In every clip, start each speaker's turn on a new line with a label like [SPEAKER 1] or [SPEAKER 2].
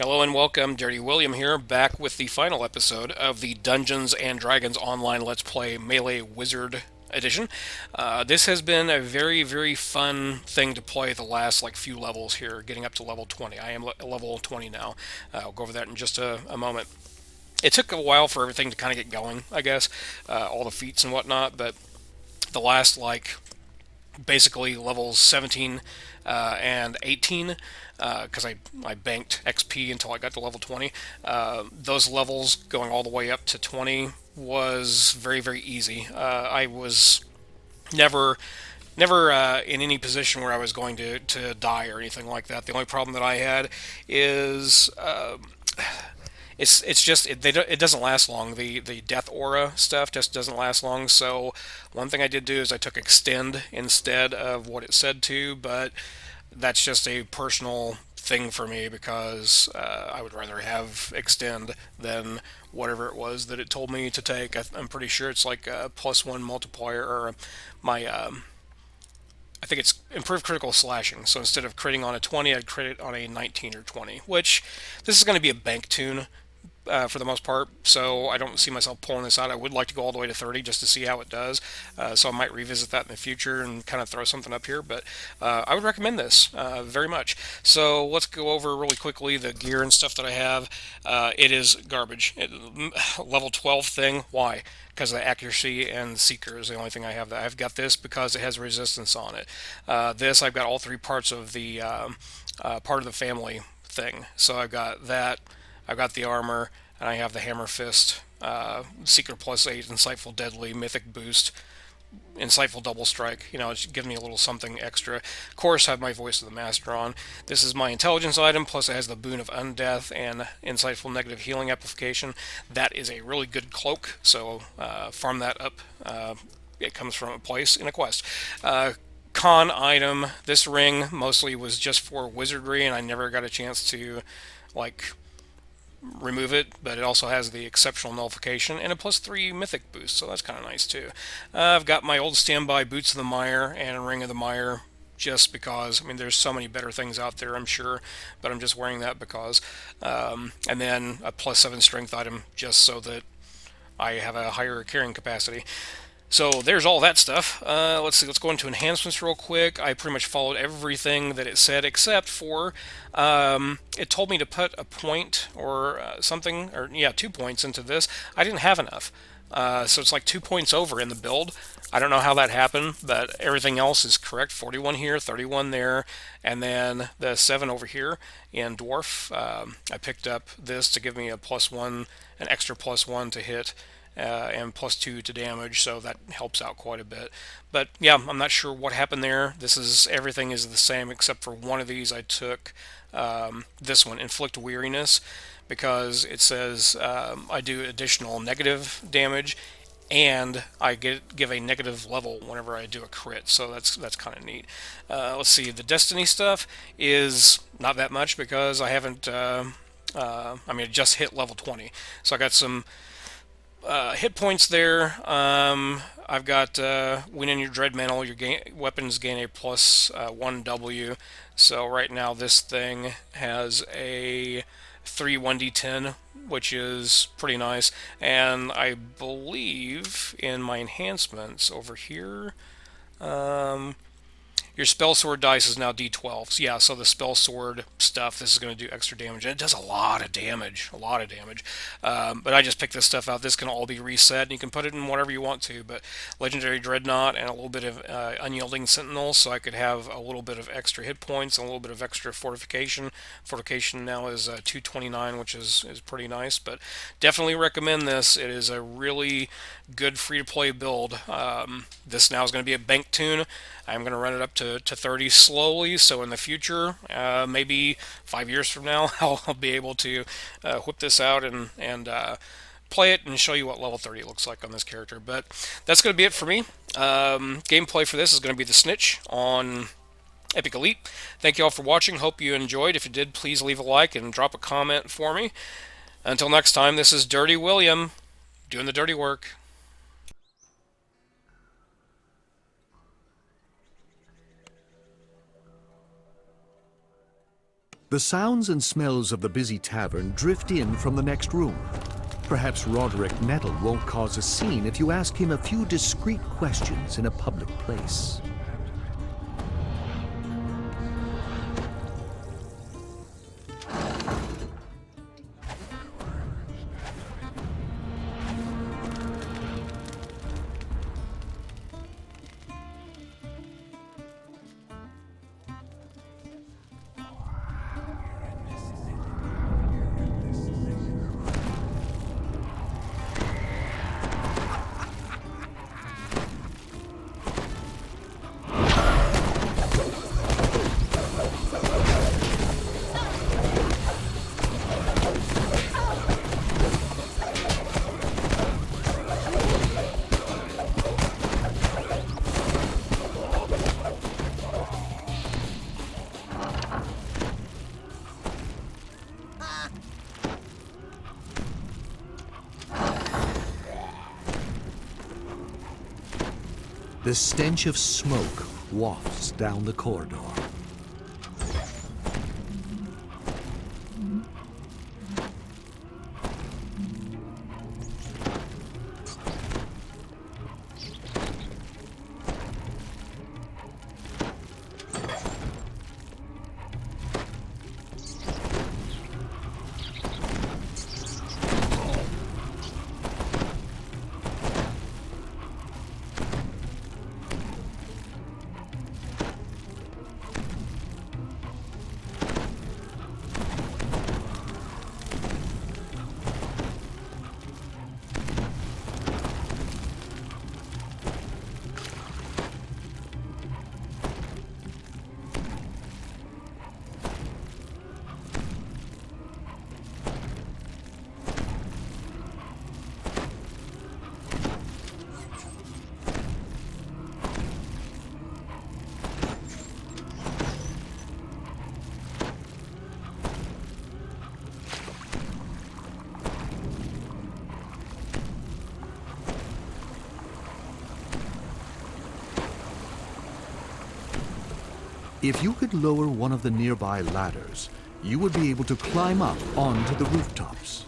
[SPEAKER 1] Hello and welcome, Dirty William here, back with the final episode of the Dungeons and Dragons Online Let's Play Melee Wizard Edition. This has been a very, very fun thing to play the last few levels here, getting up to level 20. I am level 20 now. I'll go over that in just a moment. It took a while for everything to kind of get going, I guess, all the feats and whatnot, but the last basically levels 17 and 18 because I banked XP until I got to level 20. Those levels going all the way up to 20 was very, very easy. I was never in any position where I was going to die or anything like that. The only problem that I had is it's just it doesn't last long. The death aura stuff just doesn't last long. So one thing I did do is I took extend instead of what it said to, but that's just a personal thing for me because I would rather have extend than whatever it was that it told me to take. I'm pretty sure it's like a +1 multiplier or my I think it's improved critical slashing. So instead of critting on a 20, I'd crit it on a 19 or 20, which this is going to be a bank tune for the most part, so I don't see myself pulling this out. I would like to go all the way to 30 just to see how it does, so I might revisit that in the future and kind of throw something up here, but I would recommend this very much. So let's go over really quickly the gear and stuff that I have. It is garbage. Level 12 thing, why? Because of the accuracy and seeker is the only thing I have. That I've got this because it has resistance on it. This I've got all three parts of the part of the family thing. So I've got that. I've got the armor, and I have the hammer fist, seeker +8, insightful deadly, mythic boost, insightful double strike. You know, it's giving me a little something extra. Of course, I have my voice of the master on. This is my intelligence item, plus it has the boon of undeath and insightful negative healing amplification. That is a really good cloak, so farm that up. It comes from a place in a quest. Con item, this ring mostly was just for wizardry, and I never got a chance to remove it, but it also has the exceptional nullification and a +3 mythic boost, so that's kind of nice too. I've got my old standby Boots of the Mire and Ring of the Mire just because. I mean, there's so many better things out there, I'm sure, but I'm just wearing that because. And then a +7 strength item just so that I have a higher carrying capacity. So there's all that stuff. Let's see. Let's go into enhancements real quick. I pretty much followed everything that it said, except for it told me to put a point or something, or yeah, 2 points into this. I didn't have enough, so it's like 2 points over in the build. I don't know how that happened, but everything else is correct. 41 here, 31 there, and then the 7 over here in dwarf. I picked up this to give me a +1, an extra +1 to hit and +2 to damage, so that helps out quite a bit. But yeah, I'm not sure what happened there. Everything is the same except for one of these. I took this one, Inflict Weariness, because it says I do additional negative damage, and I give a negative level whenever I do a crit, so that's kind of neat. Let's see, the Destiny stuff is not that much because I haven't. I mean, it just hit level 20, so I got some hit points there. I've got when in your Dread Mantle, your weapons gain a +1 W. So right now this thing has a 3 1d10, which is pretty nice. And I believe in my enhancements over here, your spell sword dice is now D12. So yeah, so the spell sword stuff, this is going to do extra damage. And it does a lot of damage, but I just picked this stuff out. This can all be reset, and you can put it in whatever you want to. But Legendary Dreadnought and a little bit of Unyielding Sentinel, so I could have a little bit of extra hit points and a little bit of extra fortification. Fortification now is 229, which is pretty nice. But definitely recommend this. It is a really good free-to-play build. This now is going to be a bank tune. I'm going to run it up to 30 slowly, so in the future, maybe 5 years from now, I'll be able to whip this out and play it and show you what level 30 looks like on this character. But that's going to be it for me. Gameplay for this is going to be the Snitch on Epic Elite. Thank you all for watching. Hope you enjoyed. If you did, please leave a like and drop a comment for me. Until next time, this is Dirty William doing the dirty work.
[SPEAKER 2] The sounds and smells of the busy tavern drift in from the next room. Perhaps Roderick Nettle won't cause a scene if you ask him a few discreet questions in a public place. The stench of smoke wafts down the corridor. If you could lower one of the nearby ladders, you would be able to climb up onto the rooftops.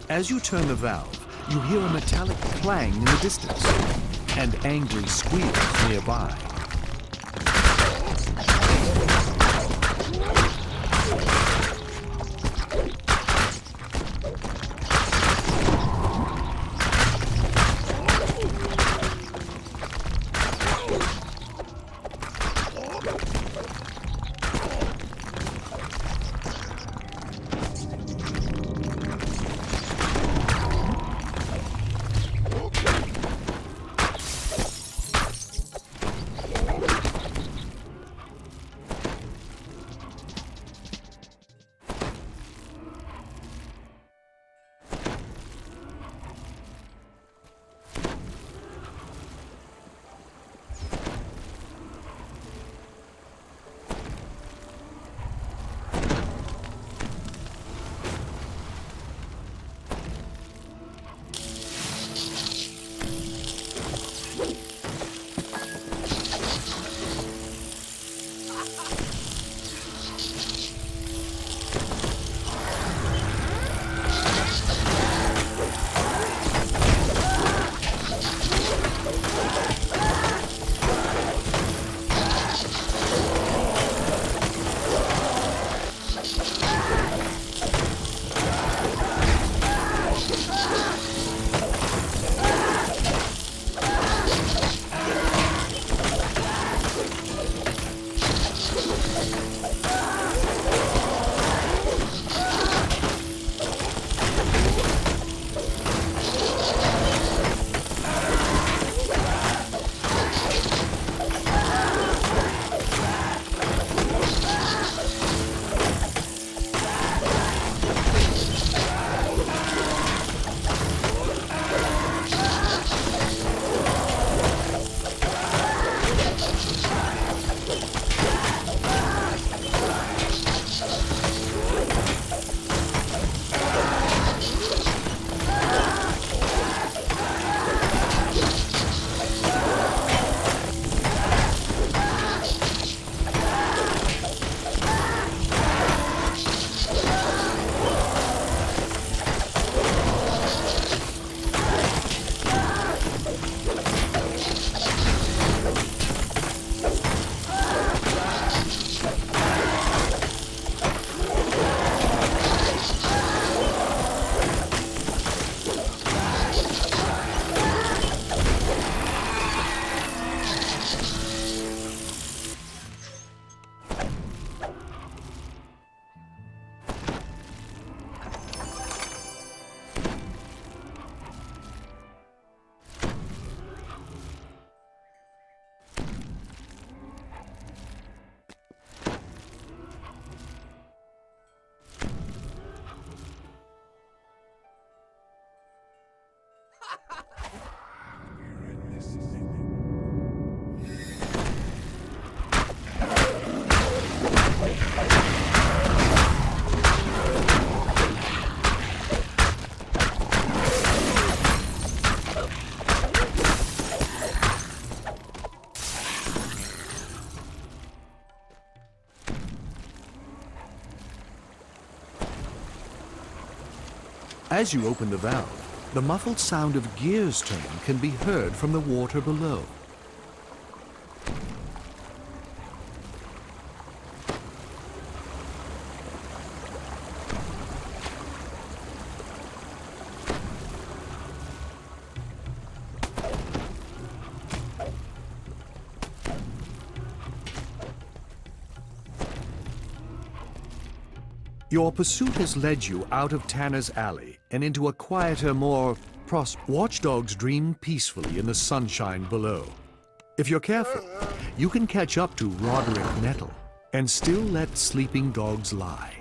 [SPEAKER 2] As you turn the valve, you hear a metallic clang in the distance, and angry squeals nearby. As you open the valve, the muffled sound of gears turning can be heard from the water below. Your pursuit has led you out of Tanner's Alley and into a quieter, more watchdogs dream peacefully in the sunshine below. If you're careful, you can catch up to Roderick Nettle and still let sleeping dogs lie.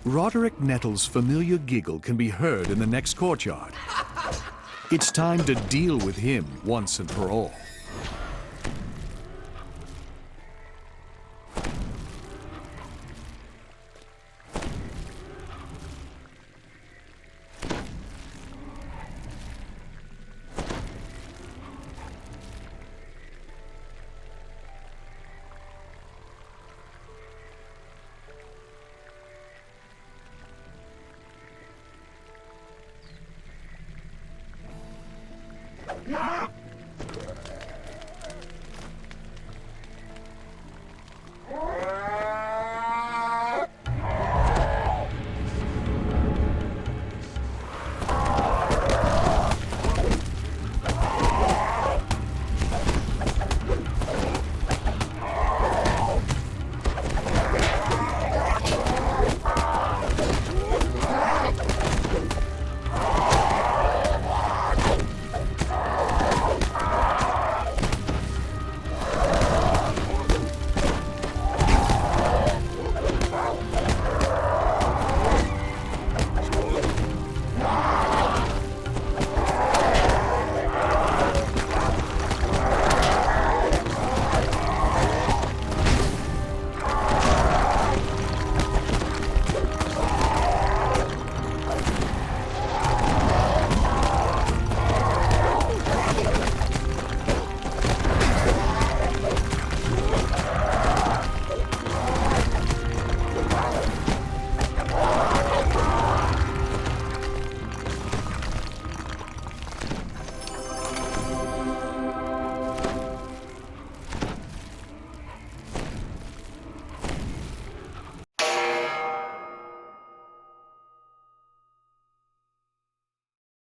[SPEAKER 2] Roderick Nettle's familiar giggle can be heard in the next courtyard. It's time to deal with him once and for all.